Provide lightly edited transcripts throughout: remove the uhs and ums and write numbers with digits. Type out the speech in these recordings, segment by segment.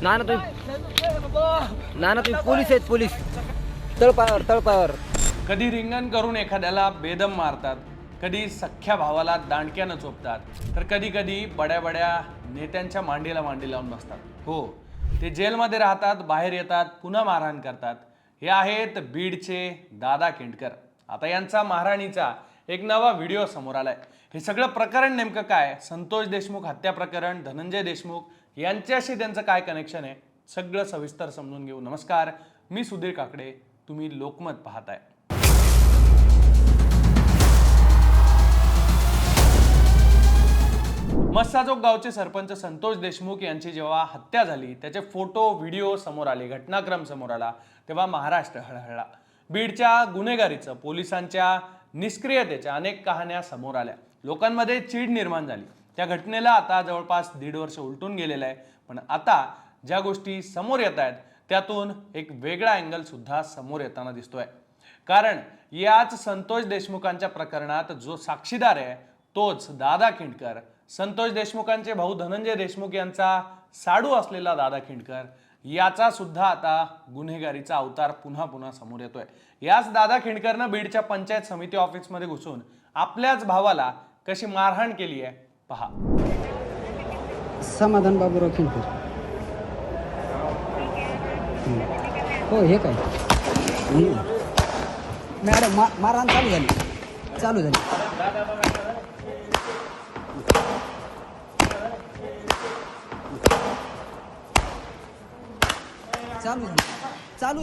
नाना तुम्ही पोलीस आहेत, पोलीस. तळपायावर. कधी रिंगण करून एखाद्याला बेदम मारतात, कधी सख्ख्या भावाला दांडक्यानं चोपतात, तर कधी कधी बड्या बड्या नेत्यांच्या मांडीला मांडी लावून बसतात. हो, ते जेलमध्ये राहतात, बाहेर येतात, पुन्हा मारहाण करतात. हे आहेत बीडचे दादा खिंडकर. आता यांचा महाराणीचा एक नवा व्हिडिओ समोर आलाय. हे सगळं प्रकरण नेमकं काय, संतोष देशमुख हत्या प्रकरण, धनंजय देशमुख यांच्याशी त्यांचं काय कनेक्शन आहे, सगळं सविस्तर समजून घेऊ. नमस्कार, मी सुधीर काकडे, तुम्ही लोकमत पाहताय. मस्साजोग गावचे सरपंच संतोष देशमुख यांची जेव्हा हत्या झाली, त्याचे फोटो व्हिडिओ समोर आले, घटनाक्रम समोर आला, तेव्हा महाराष्ट्र हळहळला. बीडच्या गुन्हेगारीचं, पोलिसांच्या निष्क्रियतेच्या अनेक कहाण्या समोर आल्या. लोकांमध्ये चीड निर्माण झाली. त्या घटनेला आता जवळपास 1.5 वर्ष उलटून गेलेलं आहे. पण आता ज्या गोष्टी समोर येत आहेत त्यातून एक वेगळा अँगल सुद्धा समोर येताना दिसतोय. कारण याच संतोष देशमुखांच्या प्रकरणात जो साक्षीदार आहे तोच दादा खिंडकर, संतोष देशमुखांचे भाऊ धनंजय देशमुख यांचा साडू असलेला दादा खिंडकर, याचा सुद्धा आता गुन्हेगारीचा अवतार पुन्हा पुन्हा समोर येतोय. याच दादा खिंडकरनं बीडच्या पंचायत समिती ऑफिसमध्ये घुसून आपल्याच भावाला कशी मारहाण केली आहे पहा. समाधान बाबूराव खिंडकर. हो, हे काय मॅडम मारहाण चालू झाली. चालू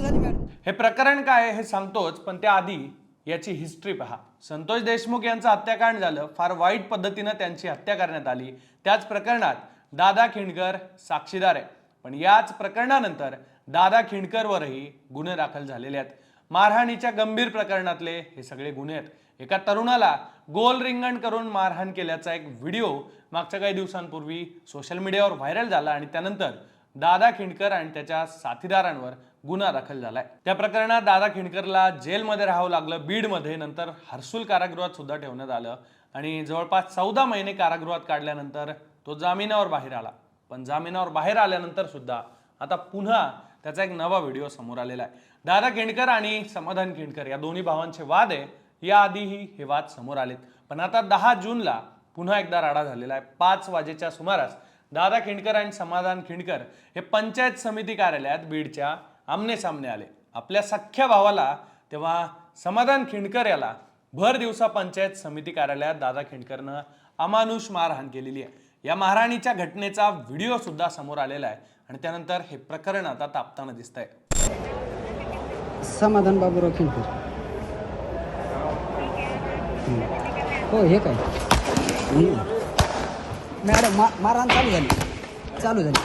झाली मॅडम. हे प्रकरण काय आहे हे सांगतोच, पण त्याआधी याची हिस्ट्री पहा. संतोष देशमुख यांचं हत्याकांड झालं, फार वाईट पद्धतीनं त्यांची हत्या करण्यात आली. त्याच प्रकरणात दादा खिंडकर साक्षीदार आहे. पण याच प्रकरणानंतर दादा खिंडकरवरही गुन्हे दाखल झालेले आहेत. मारहाणीच्या गंभीर प्रकरणातले हे सगळे गुन्हे आहेत. एका तरुणाला गोल रिंगण करून मारहाण केल्याचा एक व्हिडिओ मागच्या काही दिवसांपूर्वी सोशल मीडियावर व्हायरल झाला आणि त्यानंतर दादा खिंडकर आणि त्याच्या साथीदारांवर गुन्हा दाखल झालाय. त्या प्रकरणात दादा खिंडकरला जेलमध्ये राहावं लागलं, बीडमध्ये. नंतर हर्सुल कारागृहात सुद्धा ठेवण्यात आलं आणि जवळपास 14 महिने कारागृहात काढल्यानंतर तो जामिनावर बाहेर आला. पण जामिनावर बाहेर आल्यानंतर सुद्धा आता पुन्हा त्याचा एक नवा व्हिडिओ समोर आलेला आहे. दादा खिंडकर आणि समाधान खिंडकर या दोन्ही भावांचे वाद आहे. याआधीही हे वाद समोर आलेत, पण आता 10 जूनला पुन्हा एकदा राडा झालेला आहे. 5 वाजेच्या सुमारास दादा खिंडकर आणि समाधान खिंडकर हे पंचायत समिती कार्यालयात बीडच्या आमने सामने आले. आपल्या सख्ख्या भावाला, तेव्हा समाधान खिंडकर याला भर दिवसा पंचायत समिती कार्यालयात दादा खिंडकरनं अमानुष मारहाण केलेली आहे. या मारहाणीच्या घटनेचा व्हिडिओ सुद्धा समोर आलेला आहे आणि त्यानंतर हे प्रकरण आता तापताना दिसतंय. समाधान बाबूराव खिंडकर. हो, हे काय मॅडम मारहाण चालू झाली.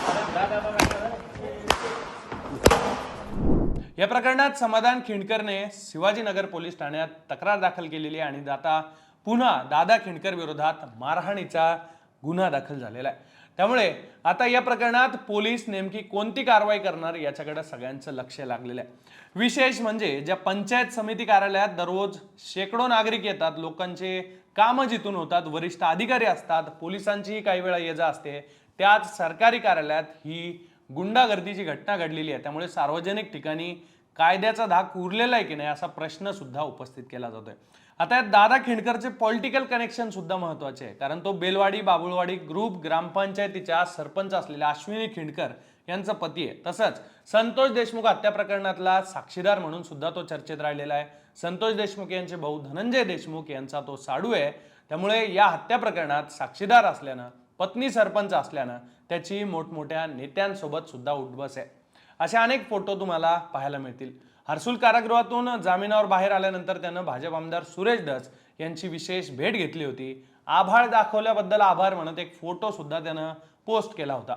या प्रकरणात समाधान खिंडकरने शिवाजीनगर पोलीस ठाण्यात तक्रार दाखल केलेली आहे आणि आता पुन्हा दादा खिंडकर विरोधात मारहाणीचा गुन्हा दाखल झालेला आहे. त्यामुळे आता या प्रकरणात पोलीस नेमकी कोणती कारवाई करणार याच्याकडे सगळ्यांचं लक्ष लागलेलं आहे. विशेष म्हणजे ज्या पंचायत समिती कार्यालयात दररोज शेकडो नागरिक येतात, लोकांचे कामं जिथून होतात, वरिष्ठ अधिकारी असतात, पोलिसांचीही काही वेळा ये-जा असते, त्याच सरकारी कार्यालयात ही गुंडागर्दीची घटना घडलेली आहे. त्यामुळे सार्वजनिक ठिकाणी कायद्याचा धाक उरलेला आहे की नाही असा प्रश्न सुद्धा उपस्थित केला जातोय. आता दादा खिंडकरचे पॉलिटिकल कनेक्शन सुद्धा महत्वाचे आहे, कारण तो बेलवाडी बाबुळवाडी ग्रुप ग्रामपंचायतीच्या सरपंच असलेल्या अश्विनी खिंडकर यांचा पती आहे. तसंच संतोष देशमुख हत्या प्रकरणातला साक्षीदार म्हणून सुद्धा तो चर्चेत राहिलेला आहे. संतोष देशमुख यांचे भाऊ धनंजय देशमुख यांचा तो साडू आहे. त्यामुळे या हत्या प्रकरणात साक्षीदार असल्यानं, पत्नी सरपंच असल्यानं त्याची मोठमोठ्या नेत्यांसोबत सुद्धा उठबस आहे. असे अनेक फोटो तुम्हाला पाहायला मिळतील. हर्सुल कारागृहातून जामिनावर बाहेर आल्यानंतर त्यानं भाजप आमदार सुरेश धस यांची विशेष भेट घेतली होती. आभाळ दाखवल्याबद्दल आभार म्हणत एक फोटो सुद्धा त्यानं पोस्ट केला होता.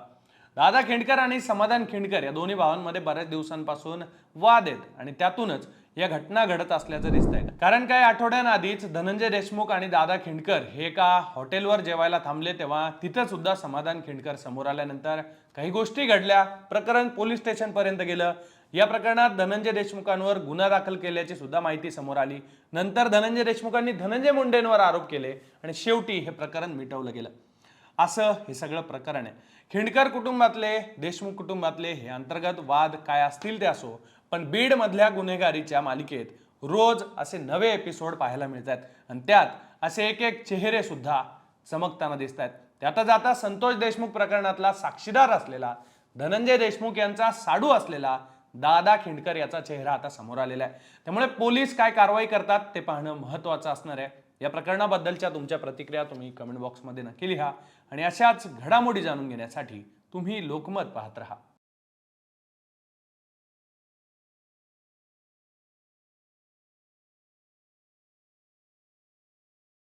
दादा खिंडकर आणि समाधान खिंडकर या दोन्ही भावांमध्ये बऱ्याच दिवसांपासून वाद आहेत आणि त्यातूनच या घटना घडत असल्याचं दिसतंय. कारण काही आठवड्यांआधीच धनंजय देशमुख आणि दादा खिंडकर हे एका हॉटेलवर जेवायला थांबले, तेव्हा तिथं सुद्धा समाधान खिंडकर समोर आल्यानंतर काही गोष्टी घडल्या. प्रकरण पोलीस स्टेशन पर्यंत गेलं. या प्रकरणात धनंजय देशमुखांवर गुन्हा दाखल केल्याची सुद्धा माहिती समोर आली. नंतर धनंजय देशमुखांनी धनंजय मुंडेंवर आरोप केले आणि शेवटी हे प्रकरण मिटवलं गेलं. असं हे सगळं प्रकरण आहे. खिंडकर कुटुंबातले, देशमुख कुटुंबातले हे अंतर्गत वाद काय असतील ते असो, पण बीड मधल्या गुन्हेगारीच्या मालिकेत रोज असे नवे एपिसोड पाहायला मिळतात आणि त्यात असे एक एक चेहरे सुद्धा चमकताना दिसत आहेत. त्यातच आता संतोष देशमुख प्रकरणातला साक्षीदार असलेला, धनंजय देशमुख यांचा साडू असलेला दादा खिंडकर याचा चेहरा आता समोर आलेला आहे. त्यामुळे पोलीस काय कारवाई करतात ते पाहणं महत्त्वाचं असणार आहे. या प्रकरणाबद्दलच्या तुमच्या प्रतिक्रिया तुम्ही कमेंट बॉक्समध्ये नक्की लिहा आणि अशाच घडामोडी जाणून घेण्यासाठी तुम्ही लोकमत पाहत राहा.